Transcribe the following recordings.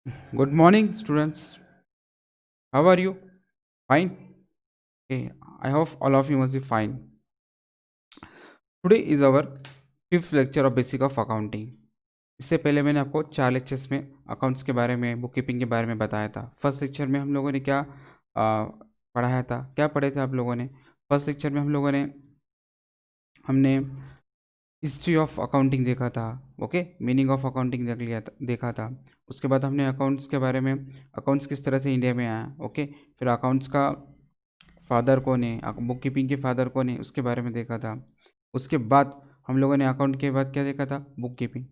Good morning, students. How are you? Fine. Okay, I hope all of you must be fine. Today is our fifth lecture of Basic of Accounting. इससे पहले मैंने आपको 4 lectures में accounts के बारे में, book keeping के बारे में बताया था। फर्स्ट लेक्चर में हम लोगों ने पढ़ाया था, क्या पढ़े थे आप लोगों ने? फर्स्ट लेक्चर में हमने हिस्ट्री ऑफ अकाउंटिंग देखा था। ओके, मीनिंग ऑफ अकाउंटिंग देखा था। उसके बाद हमने अकाउंट्स के बारे में, अकाउंट्स किस तरह से इंडिया में आया। ओके, फिर अकाउंट्स का फादर कौन है, बुक कीपिंग के फादर कौन है, उसके बारे में देखा था। उसके बाद हम लोगों ने अकाउंट के बाद क्या देखा था? Book keeping.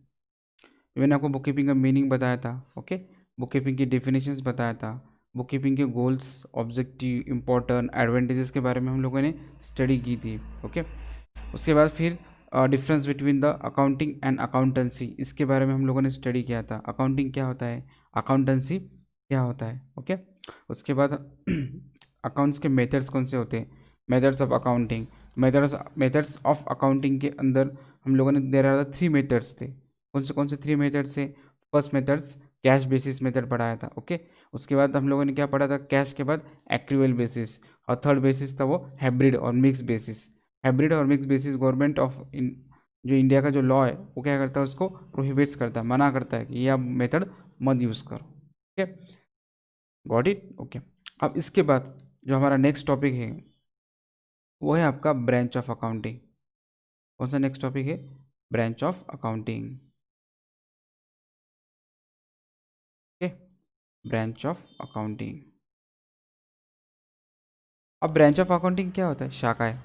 मैंने आपको बुक कीपिंग का मीनिंग बताया था। ओके, बुक कीपिंग की डेफिनेशंस बताया था। बुक कीपिंग के गोल्स, ऑब्जेक्टिव, इंपॉर्टेंट, एडवांटेजेस के बारे में हम लोगों ने स्टडी की थी। ओके, उसके बाद फिर difference between the accounting and accountancy, इसके बारे में हम लोगों ने स्टडी किया था। अकाउंटिंग क्या होता है, अकाउंटेंसी क्या होता है। ओके, उसके बाद अकाउंट्स के मेथड्स कौन से होते हैं, methods of accounting. Methods of accounting के अंदर हम लोगों ने देर आर 3 मेथड्स थे। कौन से 3 मेथड्स थे? First methods cash basis method पढ़ाया था। ओके, उसके बाद हम लोगों ने क्या पढ़ा था? कैश के बाद एक्रूअल बेसिस, और थर्ड बेसिस था वो हाइब्रिड और मिक्स बेसिस। हाइब्रिड और मिक्स बेसिस गवर्नमेंट ऑफ जो इंडिया का जो लॉ है वो क्या करता है, उसको प्रोहिबिट्स करता है, मना करता है कि ये आप मेथड मत यूज़ करो। Okay, got it. ओके, अब इसके बाद जो हमारा नेक्स्ट टॉपिक है वो है आपका ब्रांच ऑफ अकाउंटिंग। कौन सा नेक्स्ट टॉपिक है? Branch of accounting. Okay, branch of accounting. अब ब्रांच ऑफ अकाउंटिंग क्या होता है? शाखाएं,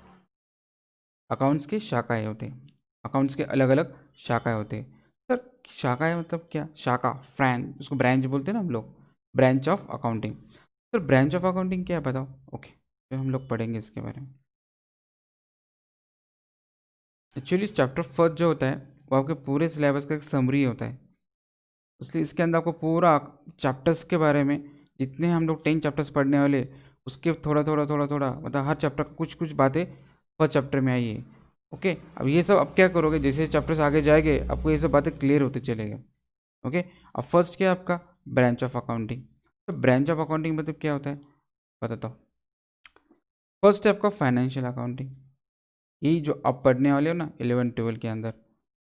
अकाउंट्स की शाखाएं होते हैं। अकाउंट्स के अलग अलग शाखाएं होते हैं। सर शाखाएं मतलब क्या? शाखा, फ्रैंच, उसको ब्रांच बोलते हैं ना हम लोग, branch of accounting. Sir branch of accounting क्या है बताओ? ओके, फिर हम लोग पढ़ेंगे इसके बारे में। एक्चुअली चैप्टर फर्स्ट जो होता है वो आपके पूरे सिलेबस का एक समरी होता है, इसलिए इसके अंदर आपको पूरा चैप्टर्स के बारे में, जितने हम लोग 10 चैप्टर्स पढ़ने वाले, उसके थोड़ा मतलब हर चैप्टर कुछ कुछ बातें फर्स्ट चैप्टर में आई है। ओके, अब ये सब अब क्या करोगे, जैसे चैप्टर्स आगे जाएंगे आपको ये सब बातें क्लियर होते चलेगा। ओके, अब फर्स्ट क्या है आपका? Branch of accounting. तो ब्रांच ऑफ अकाउंटिंग मतलब क्या होता है बताता हूँ। फर्स्ट है आपका फाइनेंशियल अकाउंटिंग। यही जो आप पढ़ने वाले हो ना 11 12 के अंदर,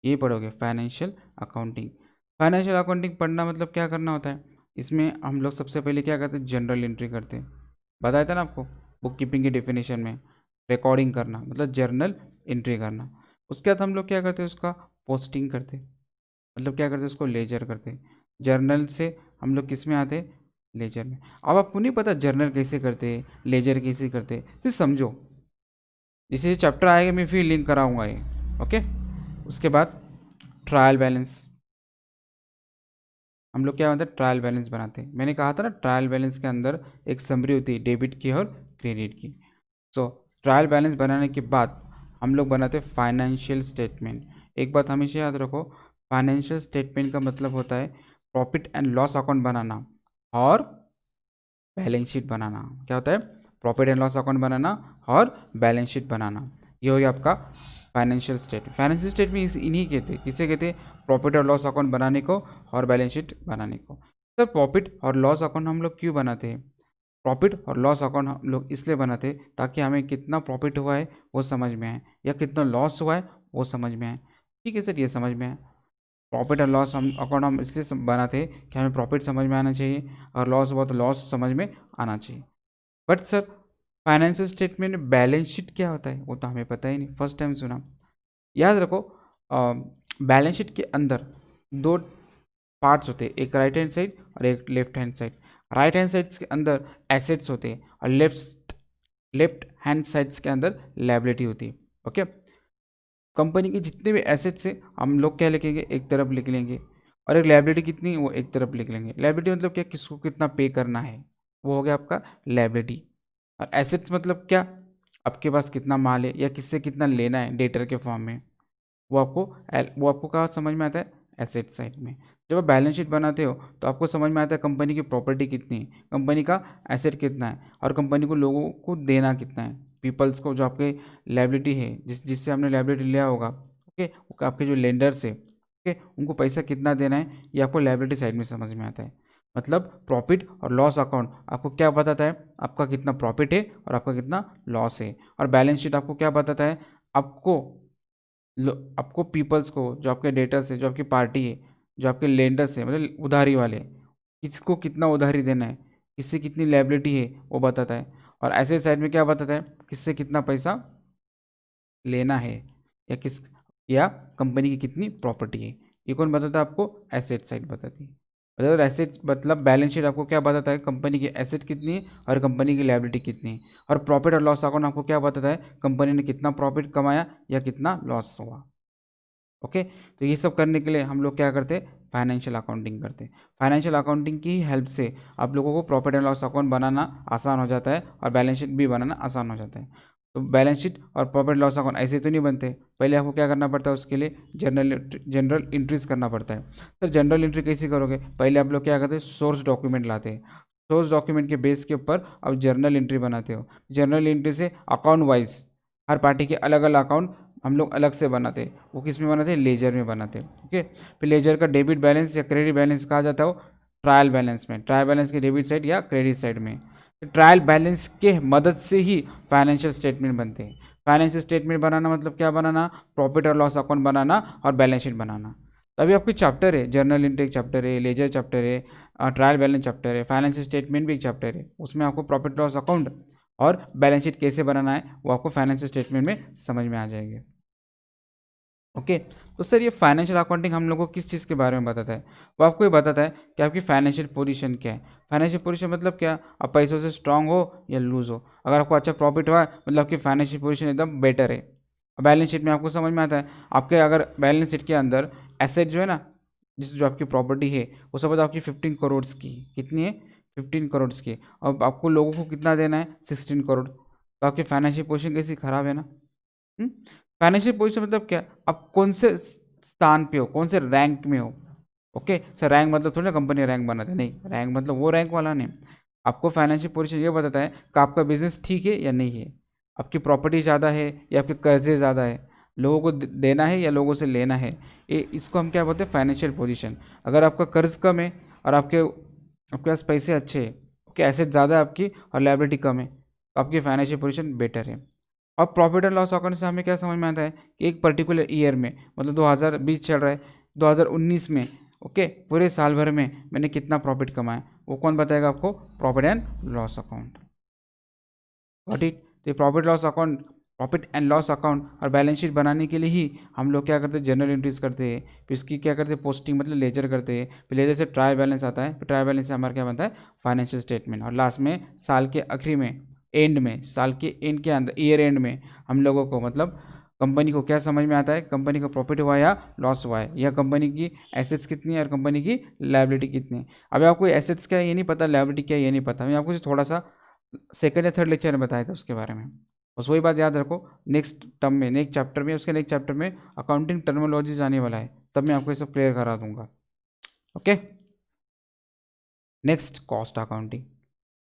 ये पढ़ोगे फाइनेंशियल अकाउंटिंग। फाइनेंशियल अकाउंटिंग पढ़ना मतलब क्या करना होता है, इसमें हम लोग सबसे पहले क्या करते हैं? जनरल एंट्री करते हैं। बताया था ना आपको बुक कीपिंग की डेफिनेशन में, रिकॉर्डिंग करना मतलब जर्नल एंट्री करना। उसके बाद हम लोग क्या करते हैं? उसका पोस्टिंग करते हैं, मतलब क्या करते हैं? उसको लेजर करते हैं। जर्नल से हम लोग किस में आते हैं? लेजर में। अब आपको नहीं पता जर्नल कैसे करते हैं, लेजर कैसे करते हैं, तो समझो, जैसे चैप्टर आएगा मैं फिर लिंक कराऊंगा ये। ओके, उसके बाद ट्रायल बैलेंस। हम लोग क्या होता है? ट्रायल बैलेंस बनाते हैं। मैंने कहा था ना ट्रायल बैलेंस के अंदर एक समरी होती है डेबिट की और क्रेडिट की। सो ट्रायल बैलेंस बनाने के बाद हम लोग बनाते हैं फाइनेंशियल स्टेटमेंट। एक बात हमेशा याद रखो, फाइनेंशियल स्टेटमेंट का मतलब होता है प्रॉफिट एंड लॉस अकाउंट बनाना और बैलेंस शीट बनाना। क्या होता है? प्रॉफिट एंड लॉस अकाउंट बनाना और बैलेंस शीट बनाना। ये हो गया आपका फाइनेंशियल स्टेटमेंट। फाइनेंशियल स्टेटमेंट इन्हीं कहते हैं, किसे कहते हैं? प्रॉफिट और लॉस अकाउंट बनाने को और बैलेंस शीट बनाने को। सर प्रॉफिट और लॉस अकाउंट हम लोग क्यों बनाते हैं? प्रॉफिट और लॉस अकाउंट हम लोग इसलिए बनाते हैं ताकि हमें कितना प्रॉफिट हुआ है वो समझ में आए, या कितना लॉस हुआ है वो समझ में आए। ठीक है सर, ये समझ में आए। प्रॉफिट और लॉस हम अकाउंट हम इसलिए बनाते हैं कि हमें प्रॉफिट समझ में आना चाहिए और लॉस हुआ तो लॉस समझ में आना चाहिए। बट सर फाइनेंशियल स्टेटमेंट में बैलेंस शीट क्या होता है वो तो हमें पता ही नहीं, फर्स्ट टाइम सुना। याद रखो, बैलेंस शीट के अंदर 2 पार्ट्स होते हैं, एक राइट हैंड साइड और एक left hand side. Right hand sides के अंदर एसेट्स होते हैं और लेफ्ट हैंड साइड्स के अंदर लायबिलिटी होती है। ओके, कंपनी के जितने भी एसेट्स हैं हम लोग क्या लिखेंगे? एक तरफ लिख लेंगे, और एक लायबिलिटी कितनी वो एक तरफ लिख लेंगे। लायबिलिटी मतलब क्या? किसको कितना पे करना है, वो हो गया आपका लायबिलिटी। और एसेट्स मतलब क्या? आपके पास कितना माल है या किससे कितना लेना है डेटर के फॉर्म में, वो आपको कहाँ समझ में आता है? एसेट साइड में। जब आप बैलेंस शीट बनाते हो तो आपको समझ में आता है कंपनी की प्रॉपर्टी कितनी है, कंपनी का एसेट कितना है, और कंपनी को लोगों को देना कितना है, पीपल्स को, जो आपके लायबिलिटी है, जिससे आपने लायबिलिटी लिया होगा। ओके, आपके जो लेंडर्स है, ओके, उनको पैसा कितना देना है, ये आपको लायबिलिटी साइड में समझ में आता है। मतलब प्रॉफिट और लॉस अकाउंट आपको क्या बताता है, आपका कितना प्रॉफिट है और आपका कितना लॉस है। और बैलेंस शीट आपको क्या बताता है, आपको आपको पीपल्स को, जो आपके डेटर्स है, जो आपकी पार्टी है, जो आपके लेंडर्स है मतलब उधारी वाले, किसको कितना उधारी देना है, किससे कितनी लायबिलिटी है वो बताता है। और एसेट साइड में क्या बताता है, किससे कितना पैसा लेना है, या किस या कंपनी की कितनी प्रॉपर्टी है। ये कौन बताता है आपको, एसेट साइड बताती है। मतलब एसेट्स मतलब बैलेंस शीट आपको क्या बताता है, कंपनी की एसेट कितनी है और कंपनी की लायबिलिटी कितनी है। और प्रॉफिट और लॉस अकाउंट आपको क्या बताता है, कंपनी ने कितना प्रॉफिट कमाया या कितना लॉस हुआ। ओके, तो ये सब करने के लिए हम लोग क्या करते हैं, फाइनेंशियल अकाउंटिंग करते हैं। फाइनेंशियल अकाउंटिंग की हेल्प से आप लोगों को प्रॉफिट एंड लॉस अकाउंट बनाना आसान हो जाता है और बैलेंस शीट भी बनाना आसान हो जाता है। तो बैलेंस शीट और प्रॉफिट लॉस अकाउंट ऐसे तो नहीं बनते, पहले आपको क्या करना पड़ता है, उसके लिए जनरल एंट्रीज करना पड़ता है। सर जनरल एंट्री कैसे करोगे, पहले आप लोग क्या करते हैं, सोर्स डॉक्यूमेंट लाते हैं। सोर्स डॉक्यूमेंट के बेस के ऊपर आप जर्नल एंट्री बनाते हो। जर्नल एंट्री से अकाउंट वाइज हर पार्टी के अलग अलग अकाउंट हम लोग अलग से बनाते हैं। वो किस में बनाते हैं, लेजर में बनाते हैं। ओके, फिर लेजर का डेबिट बैलेंस या क्रेडिट बैलेंस कहा जाता है वो ट्रायल बैलेंस में, ट्रायल बैलेंस के डेबिट साइड या क्रेडिट साइड में। ट्रायल बैलेंस के मदद से ही फाइनेंशियल स्टेटमेंट बनते हैं। फाइनेंशियल स्टेटमेंट बनाना मतलब क्या बनाना, प्रॉफिट और लॉस अकाउंट बनाना और बैलेंस शीट बनाना। तो अभी आपके चैप्टर है, जर्नल इंटेक चैप्टर है, लेजर चैप्टर है, ट्रायल बैलेंस चैप्टर है, फाइनेंशियल स्टेटमेंट भी एक चैप्टर है। उसमें आपको प्रॉफिट लॉस अकाउंट और बैलेंस शीट कैसे बनाना है वो आपको फाइनेंशियल स्टेटमेंट में समझ में आ जाएगी। ओके, तो सर ये फाइनेंशियल अकाउंटिंग हम लोग को किस चीज़ के बारे में बताता है, वो आपको ये बताता है कि आपकी फाइनेंशियल पोजीशन क्या है। फाइनेंशियल पोजीशन मतलब क्या, आप पैसों से स्ट्रांग हो या लूज हो। अगर आपको अच्छा प्रॉफिट हुआ है मतलब आपकी फाइनेंशियल पोजीशन एकदम बेटर है। बैलेंस शीट में आपको समझ में आता है, आपके अगर बैलेंस शीट के अंदर एसेट जो है ना, जिस जो आपकी प्रॉपर्टी है वो सब आपकी 15 करोड़ की, कितनी है, 15 करोड़ की। अब आपको लोगों को कितना देना है, 16 करोड़। तो आपकी फाइनेंशियल पोजीशन कैसी खराब है ना। फाइनेंशियल पोजीशन मतलब क्या, आप कौन से स्थान पे हो, कौन से रैंक में हो। ओके सर, रैंक मतलब थोड़ी ना कंपनी रैंक बनाते हैं, नहीं, रैंक मतलब वो रैंक वाला नहीं। आपको फाइनेंशियल पोजीशन ये बताता है कि आपका बिजनेस ठीक है या नहीं है, आपकी प्रॉपर्टी ज़्यादा है या आपके कर्जे ज़्यादा है, लोगों को देना है या लोगों से लेना है। ये इसको हम क्या बोलते हैं, फाइनेंशियल पोजीशन। अगर आपका कर्ज कम है और आपके आपके पास पैसे अच्छे हैं, ओके, एसेट ज़्यादा है आपकी और लायबिलिटी कम है, तो आपकी फाइनेंशियल पोजीशन बेटर है। और प्रॉफिट एंड लॉस अकाउंट से हमें क्या समझ में आता है कि एक पर्टिकुलर ईयर में, मतलब 2020 चल रहा है, 2019 में, ओके, पूरे साल भर में मैंने कितना प्रॉफिट कमाया, वो कौन बताएगा आपको, profit and loss account. Got it. तो profit loss account, profit and loss account और बैलेंस शीट बनाने के लिए ही हम लोग क्या करते हैं, जनरल एंट्रीज करते हैं। फिर इसकी क्या करते हैं, पोस्टिंग मतलब लेजर करते हैं। फिर लेजर से ट्रायल बैलेंस आता है, फिर ट्रायल बैलेंस से हमारा क्या बनता है, फाइनेंशियल स्टेटमेंट। और लास्ट में साल के आखिरी में, एंड में, साल के एंड के अंदर, ईयर एंड में हम लोगों को मतलब कंपनी को क्या समझ में आता है, कंपनी का प्रॉफिट हुआ या लॉस हुआ है, या कंपनी की एसेट्स कितनी है और कंपनी की लायबिलिटी कितनी है। अभी आपको एसेट्स क्या है ये नहीं पता, लायबिलिटी क्या है ये नहीं पता, मैं आपको थोड़ा सा सेकंड या थर्ड लेक्चर में बताया था उसके बारे में। बस वही बात याद रखो, नेक्स्ट टर्म में, नेक्स्ट चैप्टर में, उसके नेक्स्ट चैप्टर में अकाउंटिंग टर्मिनोलॉजीज आने वाला है, तब मैं आपको ये सब क्लियर करा दूंगा। Okay, next cost accounting.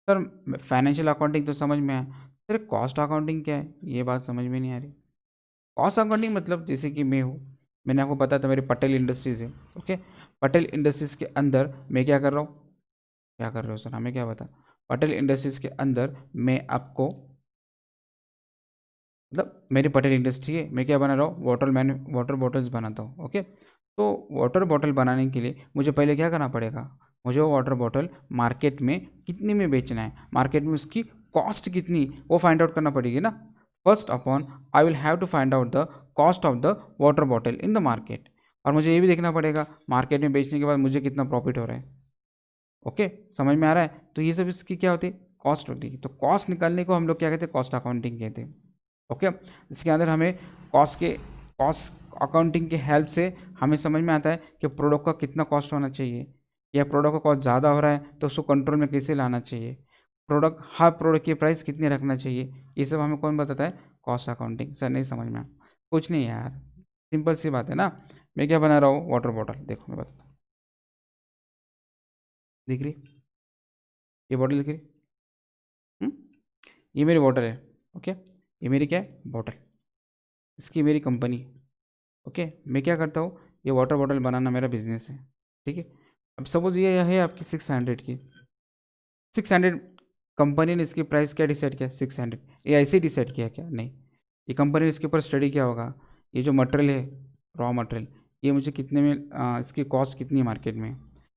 Sir financial accounting तो समझ में आया, सर कॉस्ट अकाउंटिंग क्या है ये बात समझ में नहीं आ रही। कॉस्ट अकाउंटिंग मतलब जैसे कि मैं हूँ, मैंने आपको बताया था मेरी पटेल इंडस्ट्रीज़ है। ओके, पटेल इंडस्ट्रीज़ के अंदर मैं क्या कर रहा हूँ, क्या कर रहे हो सर, हमें क्या बता, पटेल इंडस्ट्रीज़ के अंदर मैं आपको, मतलब मेरी पटेल इंडस्ट्री है, मैं क्या बना रहा हूँ, वाटर बॉटल्स बनाता हूँ। ओके, तो वाटर बॉटल बनाने के लिए मुझे पहले क्या करना पड़ेगा, मुझे वो वाटर बॉटल मार्केट में कितने में बेचना है, मार्केट में उसकी कॉस्ट कितनी वो फाइंड आउट करना पड़ेगी ना। First upon I will have to find out the cost of the water bottle in the market. और मुझे ये भी देखना पड़ेगा मार्केट में बेचने के बाद मुझे कितना प्रॉफिट हो रहा है। ओके, समझ में आ रहा है। तो ये सब इसकी क्या होती है, कॉस्ट होती है। तो कॉस्ट निकालने को हम लोग क्या कहते हैं, कॉस्ट अकाउंटिंग कहते हैं। ओके, इसके अंदर हमें कॉस्ट अकाउंटिंग के हेल्प से हमें समझ में आता है कि प्रोडक्ट का कितना कॉस्ट होना चाहिए, या प्रोडक्ट का कॉस्ट ज़्यादा हो रहा है तो उसको कंट्रोल में कैसे लाना चाहिए, हर प्रोडक्ट की प्राइस कितनी रखना चाहिए, ये सब हमें कौन बताता है, कॉस्ट अकाउंटिंग। सर नहीं समझ में आया, कुछ नहीं यार, सिंपल सी बात है ना। मैं क्या बना रहा हूँ, वाटर बॉटल, देखो मैं बताता हूँ, दिख रही, ये बॉटल दिख रही, हम्म? ये मेरी बॉटल है। ओके, ये मेरी क्या है, बॉटल, इसकी मेरी कंपनी। ओके, मैं क्या करता हूँ, ये वाटर बॉटल बनाना मेरा बिजनेस है। ठीक है, अब सपोज ये है आपकी 600 की, 600 कंपनी ने इसकी प्राइस क्या डिसाइड किया, 600, ये ऐसे डिसाइड किया क्या, नहीं, ये कंपनी ने इसके ऊपर स्टडी किया होगा, ये जो मटेरियल है, रॉ मटेरियल, ये मुझे कितने में इसकी कॉस्ट कितनी है मार्केट में,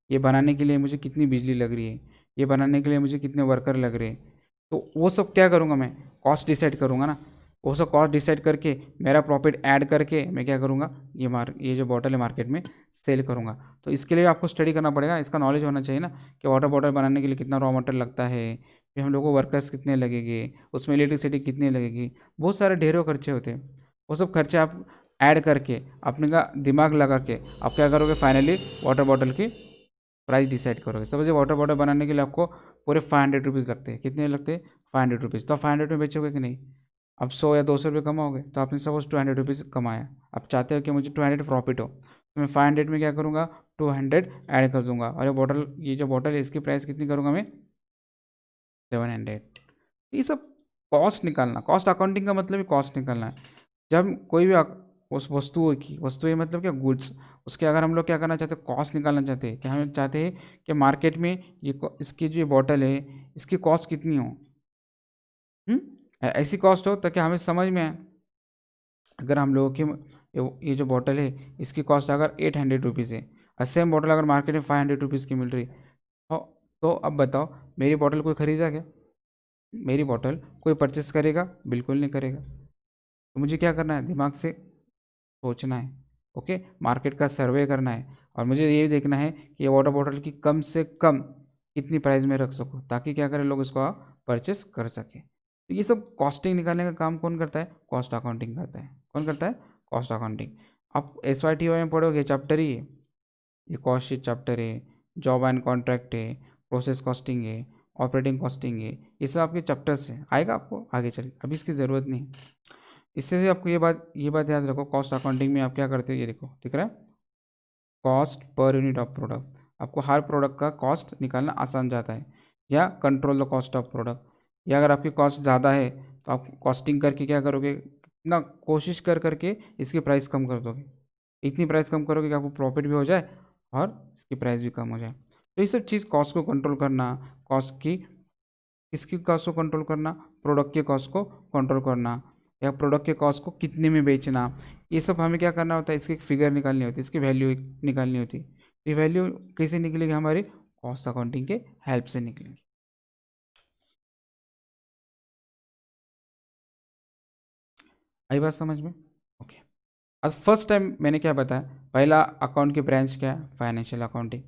ये बनाने के लिए मुझे कितनी बिजली लग रही है, ये बनाने के लिए मुझे कितने वर्कर लग रहे हैं, तो वो सब क्या करूँगा मैं, कॉस्ट डिसाइड करूँगा ना, वो सब कॉस्ट डिसाइड करके मेरा प्रॉफिट ऐड करके मैं क्या करूँगा, ये जो बॉटल है मार्केट में सेल करूँगा। तो इसके लिए आपको स्टडी करना पड़ेगा, इसका नॉलेज होना चाहिए ना कि वाटर बॉटल बनाने के लिए कितना रॉ मटेरियल लगता है, फिर हम लोग को वर्कर्स कितने लगेंगे, उसमें इलेक्ट्रिसिटी कितनी लगेगी, बहुत सारे ढेरों खर्चे होते हैं। वो सब खर्चे आप ऐड करके अपने का दिमाग लगा के आप क्या करोगे, फाइनली वाटर बॉटल की प्राइस डिसाइड करोगे। समझिए वाटर बॉटल बनाने के लिए आपको पूरे 500 रुपीज़ लगते हैं, कितने लगते हैं, 500 रुपीज़, तो 500 में बेचोगे कि नहीं, अब 100 या 200 रुपये कमाओगे, तो आपने सपोज 200 रुपीज़ कमाया, आप चाहते हो कि मुझे 200 प्रॉफिट हो, तो मैं 500 में क्या करूँगा, 200 ऐड कर दूंगा, और ये जो बॉटल है इसकी प्राइस कितनी करूँगा मैं, 700। ये सब कॉस्ट निकालना, कॉस्ट अकाउंटिंग का मतलब ही कॉस्ट निकालना है। जब कोई भी उस वस्तु ये मतलब क्या, गुड्स, उसके अगर हम लोग क्या करना चाहते हैं, कॉस्ट निकालना चाहते हैं, कि हम चाहते हैं कि मार्केट में इसकी जो बॉटल है इसकी कॉस्ट कितनी हो, ऐसी कॉस्ट हो ताकि हमें समझ में आए। अगर हम लोगों की ये जो बॉटल है इसकी कॉस्ट अगर 800 रुपीज़ है, और सेम बॉटल अगर मार्केट में 500 रुपीज़ की मिल रही हो, तो अब बताओ मेरी बॉटल कोई खरीदा क्या, मेरी बॉटल कोई परचेस करेगा, बिल्कुल नहीं करेगा। तो मुझे क्या करना है, दिमाग से सोचना है, ओके, मार्केट का सर्वे करना है, और मुझे ये देखना है कि ये वाटर बॉटल की कम से कम कितनी प्राइस में रख सकूँ, ताकि क्या करें, लोग इसको परचेस कर सकें। तो ये सब कॉस्टिंग निकालने का काम कौन करता है, कॉस्ट अकाउंटिंग करता है। कौन करता है, कॉस्ट अकाउंटिंग। आप SYTY में पढ़ोगे चैप्टर ही है, ये कॉस्ट शीट चैप्टर है, जॉब एंड कॉन्ट्रैक्ट है, प्रोसेस कॉस्टिंग है, ऑपरेटिंग कॉस्टिंग है, ये सब आपके चैप्टर्स हैं, आएगा आपको आगे चल, अभी इसकी ज़रूरत नहीं। इससे आपको ये बात याद रखो, कॉस्ट अकाउंटिंग में आप क्या करते हो, ये देखो दिख रहा है, cost per unit of product, आपको हर प्रोडक्ट का कॉस्ट निकालना आसान जाता है, या control the cost of product, या अगर आपकी कॉस्ट ज़्यादा है तो आप कॉस्टिंग करके क्या करोगे, इतना कोशिश कर करके इसकी प्राइस कम कर दोगे, इतनी प्राइस कम करोगे कि आपको प्रॉफिट भी हो जाए और इसकी प्राइस भी कम हो जाए। तो ये सब चीज़ कॉस्ट को कंट्रोल करना, कॉस्ट की किसकी कॉस्ट को कंट्रोल करना, प्रोडक्ट के कॉस्ट को कंट्रोल करना, या प्रोडक्ट के कॉस्ट को कितने में बेचना, ये सब हमें क्या करना होता है, इसकी एक फिगर निकालनी होती है, इसकी वैल्यू निकालनी होती है। ये वैल्यू कैसे निकलेगी, हमारी कॉस्ट अकाउंटिंग के हेल्प से निकलेगी। आई बात समझ में, ओके। अब फर्स्ट टाइम मैंने क्या बताया, पहला अकाउंट की ब्रांच क्या है, फाइनेंशियल अकाउंटिंग,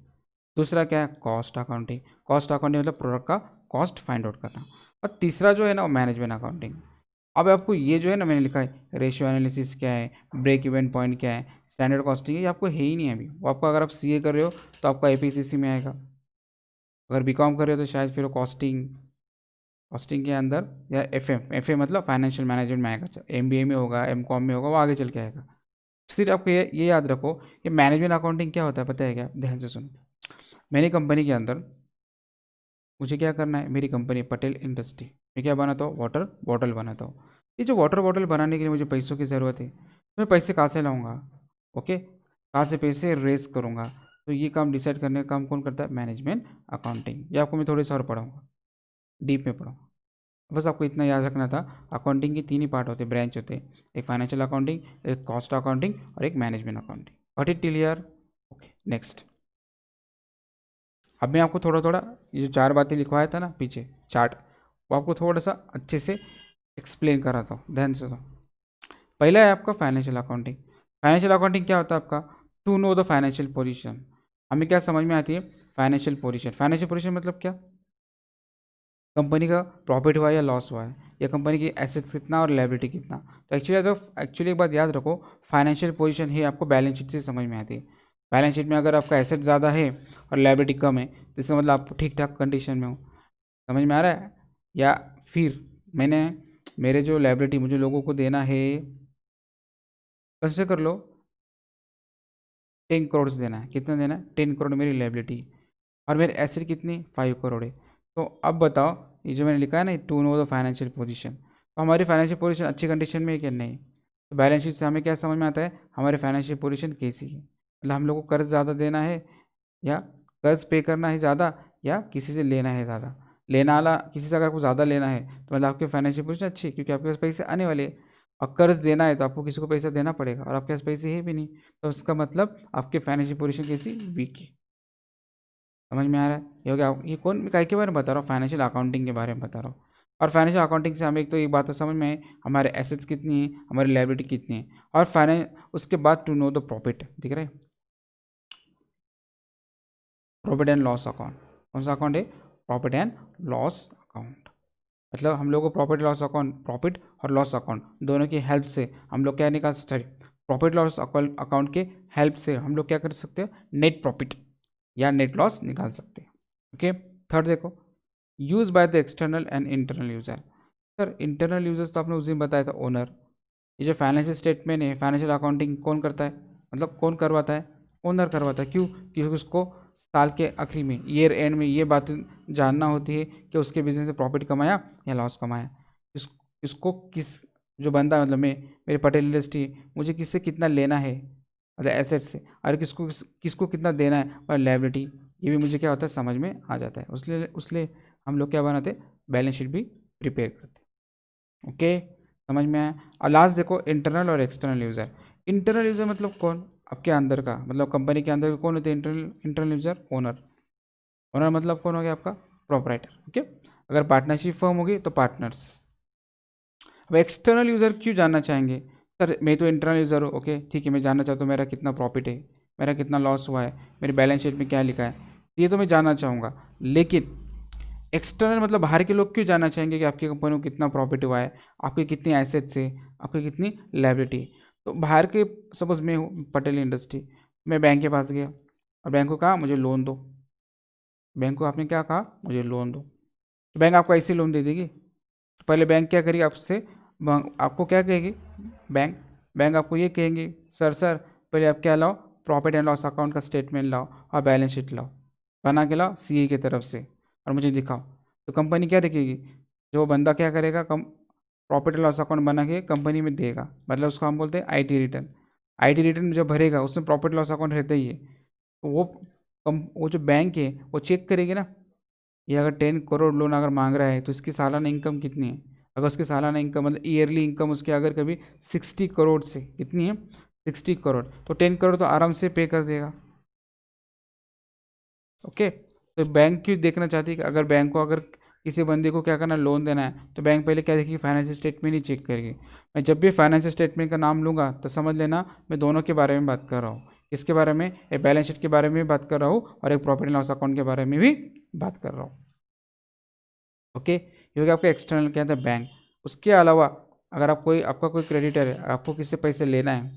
दूसरा क्या है, कॉस्ट अकाउंटिंग, कॉस्ट अकाउंटिंग मतलब प्रोडक्ट का कॉस्ट फाइंड आउट करना, और तीसरा जो है ना वो मैनेजमेंट अकाउंटिंग। अब आपको ये जो है ना मैंने लिखा है, रेशियो एनालिसिस क्या है, ब्रेक इवन पॉइंट क्या है, स्टैंडर्ड कॉस्टिंग है, ये आपको है ही नहीं अभी, वो आपको अगर आप CA कर रहे हो तो आपका APCC में आएगा, अगर BCom कर रहे हो तो शायद फिर कॉस्टिंग कॉस्टिंग के अंदर, या एफ ए मतलब फाइनेंशियल मैनेजमेंट में आएगा, MBA में होगा, MCom में होगा, वो आगे चल के आएगा। सिर्फ आपको ये याद रखो कि मैनेजमेंट अकाउंटिंग क्या होता है, पता है क्या, ध्यान से सुनो। मेरी कंपनी के अंदर मुझे क्या करना है, मेरी कंपनी पटेल इंडस्ट्री, मैं क्या बनाता हूँ, वाटर बॉटल बनाता हूँ। ये जो वाटर बॉटल बनाने के लिए मुझे पैसों की ज़रूरत है, तो मैं पैसे कहाँ से लाऊंगा, ओके, कहाँ से पैसे रेस करूँगा, तो ये काम डिसाइड करने का काम कौन करता है, मैनेजमेंट अकाउंटिंग। ये आपको मैं थोड़ी सा और पढ़ाऊँगा, डीप में पढ़ाऊँगा। बस आपको इतना याद रखना था, अकाउंटिंग की 3 ही पार्ट होते हैं, ब्रांच होते हैं, एक फाइनेंशियल अकाउंटिंग, एक कॉस्ट अकाउंटिंग, और एक management accounting. Got it till here, okay next. अब मैं आपको थोड़ा थोड़ा ये जो 4 बातें लिखवाया था ना पीछे चार्ट, वो आपको थोड़ा सा अच्छे से एक्सप्लेन कराता हूँ, ध्यान से। तो पहला है आपका फाइनेंशियल अकाउंटिंग। फाइनेंशियल अकाउंटिंग क्या होता है आपका, to know the financial position. हमें क्या समझ में आती है, फाइनेंशियल पोजीशन। फाइनेंशियल पोजीशन मतलब क्या, कंपनी का प्रॉफिट हुआ या लॉस हुआ है, या कंपनी की एसेट्स कितना और लायबिलिटी कितना। तो एक्चुअली एक बात याद रखो, फाइनेंशियल पोजीशन ही आपको बैलेंस शीट से समझ में आती है। बैलेंस शीट में अगर आपका एसेट ज़्यादा है और लायबिलिटी कम है, तो इसका मतलब आप ठीक ठाक कंडीशन में हो। समझ में आ रहा है, या फिर मैंने मेरे जो लायबिलिटी मुझे लोगों को देना है, कंसिडर कर लो 10 करोड़ देना है, कितना देना है, 10 करोड़ मेरी लायबिलिटी, और मेरी एसेट कितनी 5 करोड़ है। तो अब बताओ, ये जो मैंने लिखा है ना, to know the financial position, तो हमारी फाइनेंशियल पोजीशन अच्छी कंडीशन में है क्या, नहीं। तो बैलेंस शीट से हमें क्या समझ में आता है, हमारी फाइनेंशियल पोजीशन कैसी है, मतलब हम लोग को कर्ज ज़्यादा देना है या कर्ज पे करना है ज़्यादा या किसी से लेना है ज़्यादा। लेना वाला किसी से अगर आपको ज़्यादा लेना है तो मतलब आपकी फाइनेंशियल पोजीशन अच्छी है, क्योंकि आपके पास पैसे आने वाले हैं। और कर्ज देना है तो आपको किसी को पैसा देना पड़ेगा और आपके पास पैसे है भी नहीं, तो उसका मतलब आपकी फाइनेंशियल पोजीशन कैसी, वीक है। समझ में आ रहा है? ये हो गया। ये कौन काय के बारे में बता रहा हूँ, फाइनेंशियल अकाउंटिंग के बारे में बता रहा हूँ। और फाइनेंशियल अकाउंटिंग से हमें एक तो एक बात तो समझ में है, हमारे एसेट्स कितनी है, हमारी लायबिलिटी कितनी है, और फाइनेंस उसके बाद टू नो द प्रॉफिट। दिख रहा है? Profit and loss account. कौन सा अकाउंट है? Profit and loss account. मतलब हम लोग को प्रॉफिट लॉस अकाउंट, प्रॉफिट और लॉस अकाउंट दोनों की हेल्प से हम लोग क्या निकाल सकते हैं, प्रॉफिट लॉस अकाउंट के हेल्प से हम लोग क्या कर सकते हैं, नेट प्रॉफिट या नेट लॉस निकाल सकते हैं। ओके। थर्ड देखो, use by the external and internal user. Sir internal users तो आपने उस दिन बताया था, ओनर। ये जो फाइनेंशियल स्टेटमेंट है, फाइनेंशियल अकाउंटिंग कौन करता है, मतलब कौन करवाता है, ओनर करवाता है। क्यों? क्योंकि उसको साल के आखिरी में, ईयर एंड में ये बात जानना होती है कि उसके बिजनेस से प्रॉफिट कमाया या लॉस कमाया। इस इसको किस, जो बंदा मतलब मैं, मेरे पटेल इंडस्ट्री, मुझे किससे कितना लेना है मतलब एसेट से, और किसको कितना देना है और लायबिलिटी, ये भी मुझे क्या होता है समझ में आ जाता है। उसलिए हम लोग क्या बनाते, बैलेंस शीट भी प्रिपेयर करते। ओके, समझ में आया? और लास्ट देखो, इंटरनल और एक्सटर्नल यूज़र। इंटरनल यूज़र मतलब कौन, आपके अंदर का, मतलब कंपनी के अंदर कौन होते हैं internal internal user? Owner. Owner मतलब कौन हो गया आपका? प्रोपराइटर। ओके। अगर पार्टनरशिप फर्म होगी तो पार्टनर्स। अब एक्सटर्नल यूज़र क्यों जानना चाहेंगे? सर मैं तो इंटरनल यूज़र हूँ, ओके ठीक है, मैं जानना चाहता हूँ मेरा कितना प्रॉफिट है, मेरा कितना लॉस हुआ है, मेरी बैलेंस शीट में क्या लिखा है, ये तो मैं जानना चाहूँगा। लेकिन एक्सटर्नल मतलब बाहर के लोग क्यों जानना चाहेंगे कि आपकी कंपनी को कितना प्रॉफिट हुआ है, आपकी कितनी एसेट्स है, आपकी कितनी लायबिलिटी है। तो बाहर के, सपोज मैं हूँ पटेल इंडस्ट्री, मैं बैंक के पास गया और बैंक को कहा मुझे लोन दो। बैंक को आपने क्या कहा, मुझे लोन दो। तो बैंक आपको ऐसे लोन दे देगी? तो पहले बैंक क्या करेगी आपसे, आपको क्या कहेगी, बैंक बैंक आपको ये कहेंगे, सर पहले आप क्या लाओ, प्रॉफिट एंड लॉस अकाउंट का स्टेटमेंट लाओ और बैलेंस शीट लाओ, बना के लाओ सीए की तरफ से और मुझे दिखाओ। तो कंपनी क्या देखेगी, जो बंदा क्या करेगा, कम प्रॉफिट एंड लॉस अकाउंट बना के कंपनी में देगा, मतलब उसको हम बोलते हैं आईटी रिटर्न। आईटी रिटर्न जो भरेगा उसमें प्रॉफिट लॉस अकाउंट रहता ही है। तो वो जो बैंक है वो चेक करेगी ना, ये अगर 10 करोड़ लोन अगर मांग रहा है तो इसकी सालाना इनकम कितनी है। अगर उसकी सालाना इनकम मतलब ईयरली इनकम उसकी अगर कभी 60 करोड़ से, कितनी है, 60 करोड़, तो 10 करोड़ तो आराम से पे कर देगा। ओके। तो बैंक क्यों देखना चाहती है कि अगर बैंक को, अगर किसी बंदे को क्या करना, लोन देना है, तो बैंक पहले क्या देखेगी, फाइनेंशियल स्टेटमेंट ही चेक करेगी। मैं जब भी फाइनेंशियल स्टेटमेंट का नाम लूँगा तो समझ लेना मैं दोनों के बारे में बात कर रहा हूँ। किसके बारे में? एक बैलेंस शीट के बारे में भी बात कर रहा हूँ और एक प्रॉफिट एंड लॉस अकाउंट के बारे में भी बात कर रहा हूँ। ओके, ये हो गया आपका एक्सटर्नल, क्या था, बैंक। उसके अलावा अगर आप कोई, आपका कोई क्रेडिटर है, आपको किससे पैसे लेना है,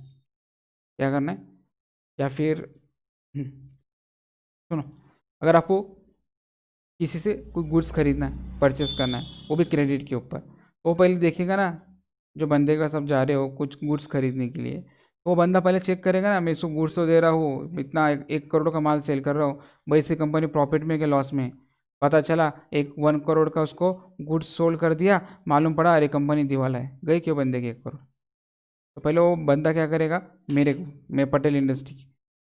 क्या करना है, या फिर सुनो, अगर आपको किसी से कोई गुड्स खरीदना है, परचेस करना है, वो भी क्रेडिट के ऊपर, वो पहले देखेगा ना, जो बंदे का सब जा रहे हो कुछ गुड्स खरीदने के लिए, तो वो बंदा पहले चेक करेगा ना, मैं इसको गुड्स तो दे रहा हूँ, इतना 1 करोड़ का माल सेल कर रहा हूँ, भाई से कंपनी प्रॉफिट में कि लॉस में। पता चला 1 करोड़ का उसको गुड्स सोल्ड कर दिया, मालूम पड़ा अरे कंपनी दिवाला है, गई क्यों बंदे की 1 करोड़। तो पहले वो बंदा क्या करेगा, मेरे को, मैं पटेल इंडस्ट्री,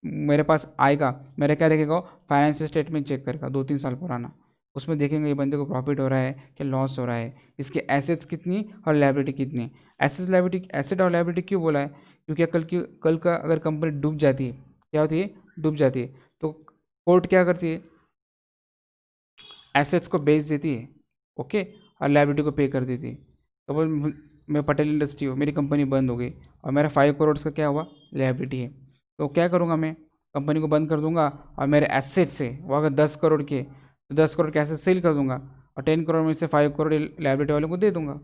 मेरे पास आएगा, मेरा क्या देखेगा, फाइनेंशियल स्टेटमेंट चेक करेगा 2-3 साल पुराना। उसमें देखेंगे ये बंदे को प्रॉफिट हो रहा है कि लॉस हो रहा है, इसके एसेट्स कितनी और लायबिलिटी कितनी। एसेट्स लायबिलिटी, एसेट और लायबिलिटी क्यों बोला है, क्योंकि कल का अगर कंपनी डूब जाती है, क्या होती है, डूब जाती है, तो कोर्ट क्या करती है, एसेट्स को बेच देती है, ओके, और लायबिलिटी को पे कर देती है। तो वो, मैं पटेल इंडस्ट्री हूँ, मेरी कंपनी बंद हो गई और मेरा 5 करोड़ का क्या हुआ, लायबिलिटी है, तो क्या करूँगा मैं, कंपनी को बंद कर दूंगा और मेरे एसेट से वो अगर 10 करोड़ के, तो 10 करोड़ के एसेट सेल कर दूंगा और 10 करोड़ में से 5 करोड़ लायबिलिटी वाले को दे दूंगा,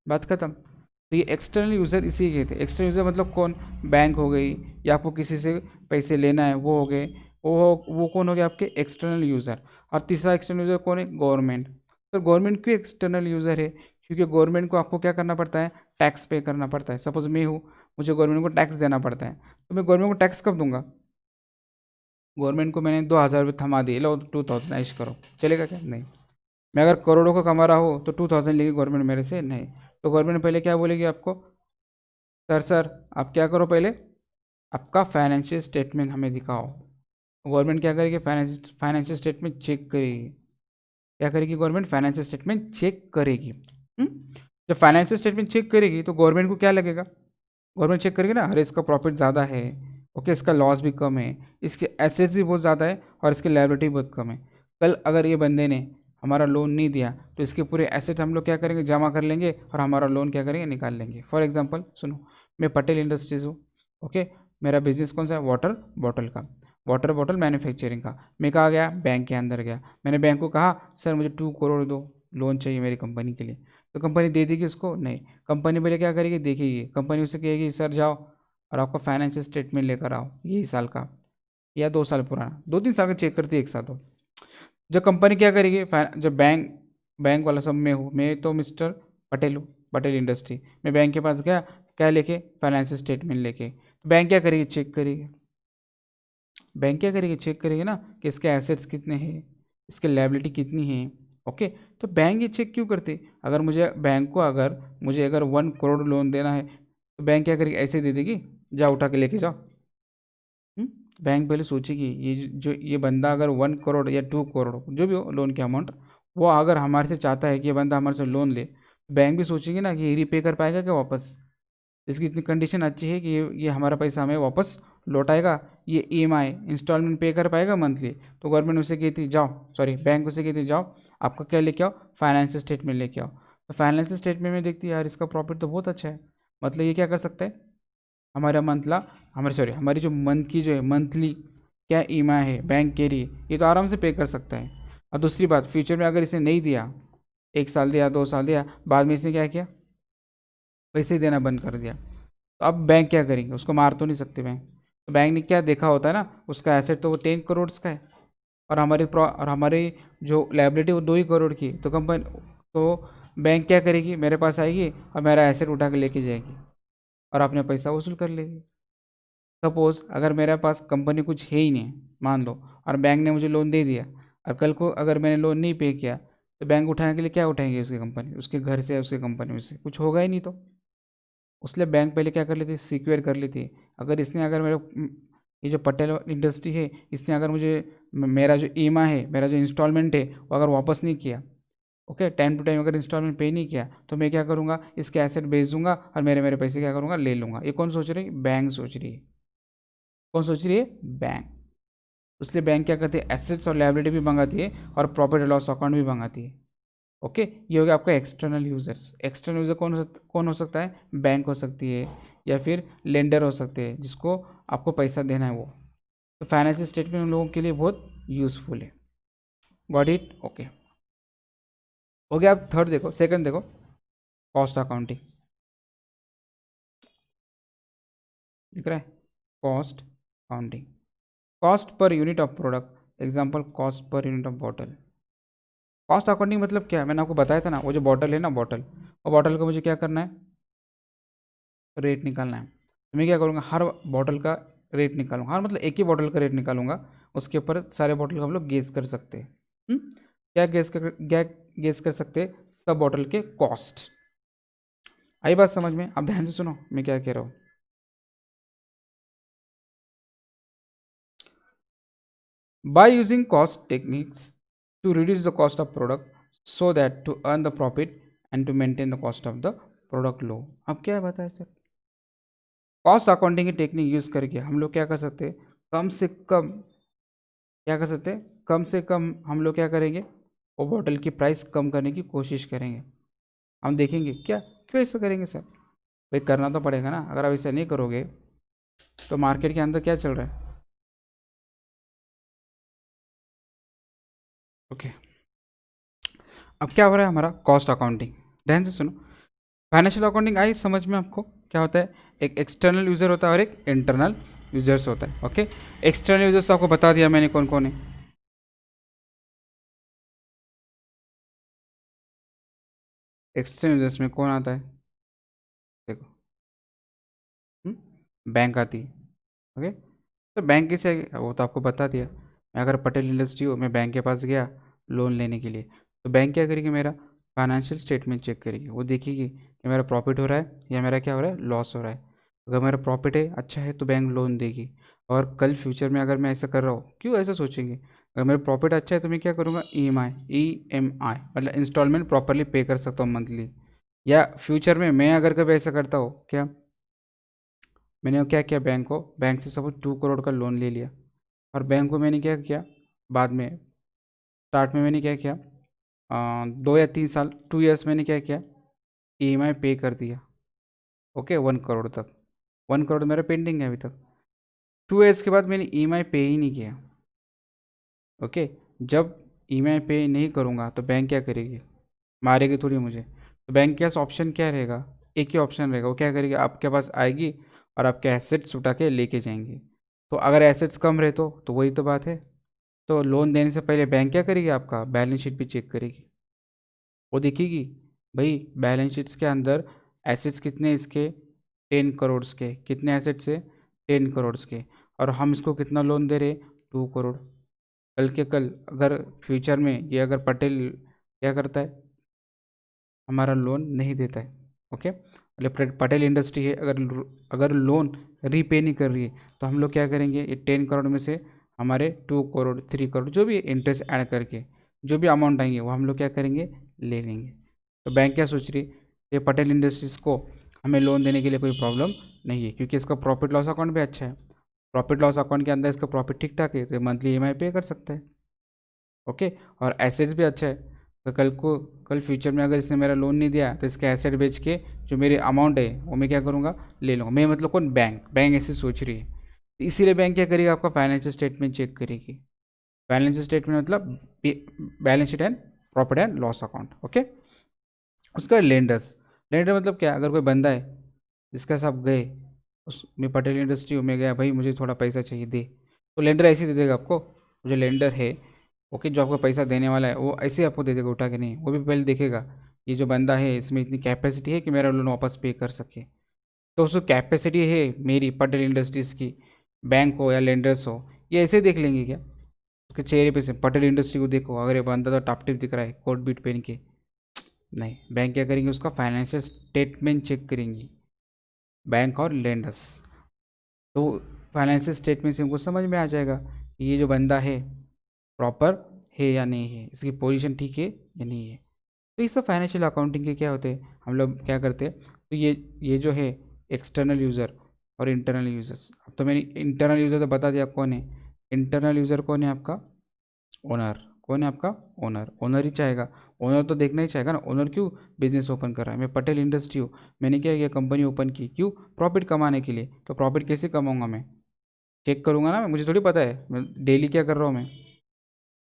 बात खत्म। तो ये एक्सटर्नल यूज़र इसी के थे। एक्सटर्नल यूज़र मतलब कौन, बैंक हो गई, या आपको किसी से पैसे लेना है वो हो गए, वो कौन हो गया, आपके एक्सटर्नल यूज़र। और तीसरा एक्सटर्नल यूज़र कौन है, गवर्नमेंट। तो गवर्नमेंट क्यों एक्सटर्नल यूज़र है, क्योंकि गवर्नमेंट को आपको क्या करना पड़ता है, टैक्स पे करना पड़ता है। सपोज मैं हूँ, मुझे गवर्नमेंट को टैक्स देना पड़ता है, तो मैं गवर्नमेंट को टैक्स कब दूंगा, गवर्नमेंट को मैंने 2,000 रुपये थमा दिए, लो 2,000 ऐश करो, चलेगा क्या, नहीं। मैं अगर करोड़ों का कमा रहा हूँ तो 2,000 लेगी गवर्नमेंट मेरे से, नहीं। तो गवर्नमेंट पहले क्या बोलेगी आपको, सर आप क्या करो, पहले आपका फाइनेंशियल स्टेटमेंट हमें दिखाओ, गवर्नमेंट क्या करेगी, फाइनेंशियल स्टेटमेंट चेक करेगी। क्या करेगी गवर्नमेंट, फाइनेंशियल स्टेटमेंट चेक करेगी। जब फाइनेंशियल स्टेटमेंट चेक करेगी तो गवर्नमेंट को क्या लगेगा, गवर्नमेंट चेक करेगी ना, अरे इसका प्रॉफिट ज़्यादा है, ओके, इसका लॉस भी कम है, इसके एसेट्स भी बहुत ज़्यादा है और इसकी लायबिलिटी बहुत कम है। कल अगर ये बंदे ने हमारा लोन नहीं दिया तो इसके पूरे एसेट हम लोग क्या करेंगे, जमा कर लेंगे और हमारा लोन क्या करेंगे, निकाल लेंगे। फॉर एग्जांपल सुनो, मैं पटेल इंडस्ट्रीज़ हूँ, ओके, मेरा बिजनेस कौन सा है, वाटर बॉटल का, वाटर बॉटल मैन्युफैक्चरिंग का। मैं कहाँ गया, बैंक के अंदर गया, मैंने बैंक को कहा सर मुझे 2 करोड़ दो, लोन चाहिए मेरी कंपनी के लिए। तो कंपनी दे देगी उसको, नहीं, कंपनी पहले क्या करेगी, देखेगी, कंपनी उसे कहेगी सर जाओ और आपका फाइनेंशियल स्टेटमेंट लेकर आओ, यही साल का या 2 साल पुराना, 2-3 साल का चेक करती है एक साथ हो। जब कंपनी क्या करेगी, जब बैंक बैंक वाला, सब मैं हूँ, मैं तो मिस्टर पटेल हूँ, पटेल इंडस्ट्री, मैं बैंक के पास गया, क्या लेके, फाइनेंशियल स्टेटमेंट लेके। बैंक क्या करेगी, चेक करेगी, बैंक क्या करेगी, चेक करेगी ना कि इसके एसेट्स कितने हैं, इसके लायबिलिटी कितनी है, ओके। तो बैंक ये चेक क्यों करती, अगर मुझे बैंक को अगर 1 करोड़ लोन देना है तो बैंक क्या करेगी, ऐसे दे देगी, जा उठा के लेके जाओ। बैंक पहले सोचेगी जो ये बंदा अगर 1 करोड़ या 2 करोड़ जो भी हो लोन की अमाउंट, वो अगर हमारे से चाहता है कि ये बंदा हमारे से लोन ले, बैंक भी सोचेगी ना कि ये रीपे कर पाएगा क्या वापस, इसकी इतनी कंडीशन अच्छी है कि ये हमारा पैसा हमें वापस लौटाएगा, ये ईएमआई इंस्टॉलमेंट पे कर पाएगा मंथली। तो गवर्नमेंट उसे कहती जाओ, सॉरी बैंक उसे कहती जाओ आपका क्या लेके आओ, फाइनेंशियल स्टेटमेंट लेके आओ। तो फाइनेंशियल स्टेटमेंट में देखती है यार इसका प्रॉफिट तो बहुत अच्छा है, मतलब ये क्या कर सकता है, हमारा मंथला हमारी जो मंथ की जो है मंथली क्या ईएमआई है बैंक के लिए, ये तो आराम से पे कर सकता है। और दूसरी बात, फ्यूचर में अगर इसे नहीं दिया, 1 साल दिया, 2 साल दिया, बाद में इसने क्या किया, पैसे देना बंद कर दिया, तो अब बैंक क्या करेंगे, उसको मार तो नहीं सकते बैंक। तो बैंक ने क्या देखा होता है ना, उसका एसेट तो वो 10 करोड़ का है और हमारी जो लाइबिलिटी वो 2 ही करोड़ की, तो कंपनी, तो बैंक क्या करेगी, मेरे पास आएगी और मेरा एसेट उठा के लेके जाएगी और अपने पैसा वसूल कर लेगी। सपोज अगर मेरे पास कंपनी कुछ है ही नहीं, मान लो, और बैंक ने मुझे लोन दे दिया, और कल को अगर मैंने लोन नहीं पे किया तो बैंक उठाने के लिए क्या उठाएंगे, उसकी कंपनी, उसके घर से या उसकी कंपनी में से कुछ होगा ही नहीं। तो उसलिए बैंक पहले क्या कर लेती है, सिक्योर कर लेती है। अगर मेरे ये जो पटेल इंडस्ट्री है, इसने अगर मुझे मेरा जो ईएमआई है, मेरा जो इंस्टॉलमेंट है, वो अगर वापस नहीं किया, ओके, टाइम टू टाइम अगर इंस्टॉलमेंट पे नहीं किया, तो मैं क्या करूँगा, इसके एसेट बेच दूंगा और मेरे मेरे पैसे क्या करूँगा, ले लूँगा। ये कौन सोच रही है, बैंक सोच रही है। कौन सोच रही है, बैंक। इसलिए बैंक क्या करती है, एसेट्स और लायबिलिटी भी मंगाती है और प्रॉफिट एंड लॉस अकाउंट भी मंगाती है, ओके। ये हो गया आपका एक्सटर्नल यूजर्स। एक्सटर्नल यूजर कौन हो सकता है, बैंक हो सकती है या फिर लेंडर हो सकते हैं, जिसको आपको पैसा देना है वो। तो फाइनेंशियल स्टेटमेंट उन लोगों के लिए बहुत यूजफुल है। Got it, okay. हो गया। आप थर्ड देखो, सेकंड देखो, कॉस्ट अकाउंटिंग, दिख रहा है, cost accounting, cost per unit of product, example cost per unit of bottle. Cost accounting मतलब क्या है, मैंने आपको बताया था ना, वो जो बॉटल है ना, बॉटल, वो बॉटल का मुझे क्या करना है, रेट निकालना है। तो मैं क्या करूँगा, हर बॉटल का रेट निकालूंगा, हर मतलब एक ही बॉटल का रेट निकालूंगा, उसके ऊपर सारे बॉटल का हम लोग गेस कर सकते हैं। क्या गेस कर सकते हैं, सब बॉटल के कॉस्ट। आई बात समझ में, आप ध्यान से सुनो मैं क्या कह रहा हूँ। By using cost techniques to reduce the cost of product so that to earn the profit and to maintain the cost of the product low। अब क्या बताया सर, कॉस्ट अकाउंटिंग की टेक्निक यूज करके हम लोग क्या कर सकते हैं, कम से कम क्या कर सकते हैं, कम से कम हम लोग क्या करेंगे, वो बॉटल की प्राइस कम करने की कोशिश करेंगे। हम देखेंगे क्या, क्यों ऐसा करेंगे सर, भाई करना तो पड़ेगा ना, अगर आप ऐसा नहीं करोगे तो मार्केट के अंदर क्या चल रहा है, ओके। अब क्या हो रहा है हमारा कॉस्ट अकाउंटिंग, ध्यान से सुनो। फाइनेंशियल अकाउंटिंग आई समझ में आपको, क्या होता है, एक एक्सटर्नल यूज़र होता है और एक इंटरनल यूजर्स होता है, ओके। एक्सटर्नल यूजर्स आपको बता दिया मैंने कौन कौन है। एक्सटर्नल यूजर्स में कौन आता है, देखो, बैंक आती है, ओके। तो बैंक कैसे आएगी? वो तो आपको बता दिया, मैं अगर पटेल इंडस्ट्री हो, मैं बैंक के पास गया लोन लेने के लिए, तो बैंक क्या करेगी, मेरा फाइनेंशियल स्टेटमेंट चेक करेगी, वो देखेगी कि मेरा प्रॉफिट हो रहा है या मेरा क्या हो रहा है, लॉस हो रहा है। अगर मेरा प्रॉफिट है, अच्छा है, तो बैंक लोन देगी। और कल फ्यूचर में अगर मैं ऐसा कर रहा हूँ, क्यों ऐसा सोचेंगे? अगर मेरा प्रॉफिट अच्छा है तो मैं क्या करूँगा, ई एम आई मतलब इंस्टॉलमेंट प्रॉपरली पे कर सकता हूँ मंथली। या फ्यूचर में मैं अगर कभी ऐसा करता हूँ, क्या मैंने क्या किया, बैंक से सपोज 2 करोड़ का लोन ले लिया, और बैंक को मैंने क्या किया, बाद में स्टार्ट में मैंने क्या किया, 2 या 3 साल 2 इयर्स मैंने क्या किया, ई पे कर दिया। ओके, 1 करोड़ तक, 1 करोड़ मेरा पेंडिंग है अभी तक। 2 इयर्स के बाद मैंने ई पे ही नहीं किया। ओके, जब ई पे नहीं करूँगा तो बैंक क्या करेगी, मारेगी थोड़ी मुझे। तो बैंक के पास ऑप्शन क्या रहेगा, एक ही ऑप्शन रहेगा, वो क्या करेगी, आपके पास आएगी और आपके एसेट्स उठा के लेके जाएंगी। तो अगर एसेट्स कम रहे तो वही तो बात है। तो लोन देने से पहले बैंक क्या करेगी, आपका बैलेंस शीट भी चेक करेगी। वो देखेगी भाई बैलेंस शीट्स के अंदर एसेट्स कितने इसके, 10 करोड़ के, कितने एसेट्स है, 10 करोड़ के, और हम इसको कितना लोन दे रहे, 2 करोड़। कल के कल अगर फ्यूचर में ये अगर पटेल क्या करता है, हमारा लोन नहीं देता है, ओके, मतलब पटेल इंडस्ट्री है, अगर अगर लोन रीपे नहीं कर रही है, तो हम लोग क्या करेंगे, ये 10 करोड़ में से हमारे 2 करोड़ 3 करोड़ जो भी इंटरेस्ट ऐड करके जो भी अमाउंट आएंगे वो हम लोग क्या करेंगे, ले लेंगे। तो बैंक क्या सोच रही है, ये पटेल इंडस्ट्रीज़ को हमें लोन देने के लिए कोई प्रॉब्लम नहीं है, क्योंकि इसका प्रॉफिट लॉस अकाउंट भी अच्छा है। प्रॉफिट लॉस अकाउंट के अंदर इसका प्रॉफिट ठीक ठाक है, तो मंथली ई पे कर सकता है। ओके, और एसेट्स भी अच्छा है। तो कल फ्यूचर में अगर इसने मेरा लोन नहीं दिया तो इसके एसेट बेच के जो मेरी अमाउंट है वो मैं क्या करूँगा, ले लूँगा। मैं मतलब कौन, बैंक ऐसे सोच रही है। तो इसीलिए बैंक क्या करेगी, आपका फाइनेंशियल स्टेटमेंट चेक करेगी। फाइनेंशियल स्टेटमेंट मतलब balance sheet and profit and loss account. Okay, उसका लेंडर्स, लेंडर मतलब क्या, अगर कोई बंदा है जिसका साथ गए, उस मैं पटेल इंडस्ट्री में गया, भाई मुझे थोड़ा पैसा चाहिए दे, तो लेंडर ऐसे ही दे देगा आपको। जो लेंडर है, ओके, जो आपको पैसा देने वाला है वो ऐसे ही आपको दे देगा उठा के, नहीं, वो भी पहले देखेगा ये जो बंदा है इसमें इतनी कैपेसिटी है कि मेरा लोन वापस पे कर सके। तो उसको कैपेसिटी है मेरी पटेल इंडस्ट्रीज़ की, बैंक हो या लेंडर्स हो, ये ऐसे ही देख लेंगे क्या, उसके चेहरे पे से पटेल इंडस्ट्री को देखो, अगर ये बंदा तो टाप टिप दिख रहा है कोट बीट पहन के, नहीं, बैंक क्या करेंगे, उसका फाइनेंशियल स्टेटमेंट चेक करेंगी, बैंक और लेंडर्स। तो फाइनेंशियल स्टेटमेंट से हमको समझ में आ जाएगा कि ये जो बंदा है प्रॉपर है या नहीं है, इसकी पोजीशन ठीक है या नहीं है। तो ये सब फाइनेंशियल अकाउंटिंग के क्या होते हैं, हम लोग क्या करते हैं, तो ये जो है एक्सटर्नल यूज़र और इंटरनल यूज़र्स। अब तो मैंने इंटरनल यूज़र तो बता दिया कौन है, इंटरनल यूज़र कौन है आपका, ओनर। कौन है आपका, ओनर। ओनर ही चाहेगा, ओनर तो देखना ही चाहेगा ना, ओनर क्यों बिजनेस ओपन कर रहा है। मैं पटेल इंडस्ट्री हूँ, मैंने क्या किया, कंपनी ओपन की, क्यों, प्रॉफिट कमाने के लिए। तो प्रॉफिट कैसे कमाऊंगा, मैं चेक करूंगा ना, मुझे थोड़ी पता है मैं डेली क्या कर रहा हूँ, मैं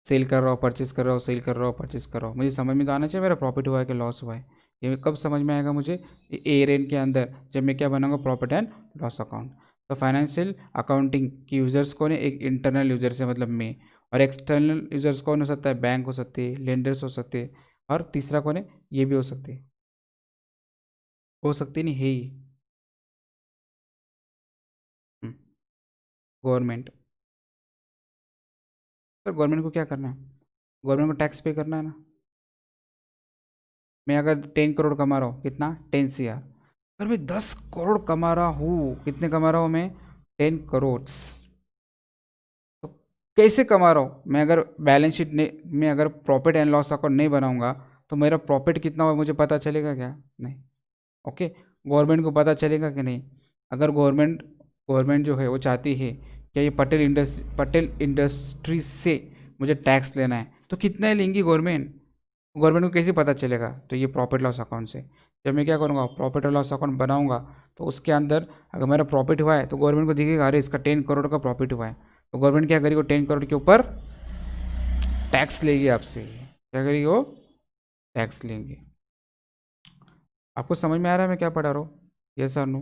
सेल कर रहा हूँ, परचेस कर रहा हूँ, सेल कर रहा हूँ, परचेस कर रहा हूँ, मुझे समझ में तो आना चाहिए मेरा प्रॉफिट हुआ है कि लॉस हुआ है। ये कब समझ में आएगा मुझे, ए रेन के अंदर, जब मैं क्या बनाऊंगा, प्रॉफिट एंड लॉस अकाउंट। तो फाइनेंशियल अकाउंटिंग की यूज़र्स कौन है, एक इंटरनल यूज़र से मतलब मैं, और एक्सटर्नल यूज़र्स कौन हो सकता है, बैंक हो सकते हैं, लेंडर्स हो सकते हैं, और तीसरा कौन है, ये भी हो सकते हैं, हो सकती नहीं है ही, गवर्नमेंट। सर गवर्नमेंट को क्या करना है, गवर्नमेंट को टैक्स पे करना है ना। मैं अगर 10 करोड़ कमा रहा हूँ, कितना, 10 CR, अगर मैं 10 करोड़ कमा रहा हूँ, कितने कमा रहा हूँ मैं, 10 करोड़। तो कैसे कमा रहा हूँ मैं, अगर बैलेंस शीट ने में अगर प्रॉफिट एंड लॉस अकाउंट नहीं बनाऊंगा तो मेरा प्रॉफिट कितना हुआ मुझे पता चलेगा क्या, नहीं। ओके, गवर्नमेंट को पता चलेगा कि नहीं। अगर गवर्नमेंट गवर्नमेंट जो है वो चाहती है कि ये पटेल इंडस्ट्री से मुझे टैक्स लेना है, तो कितना लेंगी गवर्नमेंट, गवर्नमेंट को कैसे पता चलेगा, तो ये प्रॉफिट लॉस अकाउंट से। जब मैं क्या करूँगा, प्रॉफिट और लॉस अकाउंट बनाऊंगा, तो उसके अंदर अगर मेरा प्रॉफिट हुआ है तो गवर्नमेंट को दिखेगा, अरे इसका 10 करोड़ का प्रॉफिट हुआ है, तो गवर्नमेंट क्या करेगी, वो 10 करोड़ के ऊपर टैक्स लेगी आपसे, क्या करेगी वो, टैक्स लेंगे। आपको समझ में आ रहा है मैं क्या पढ़ा रहा हूँ, यस और नो।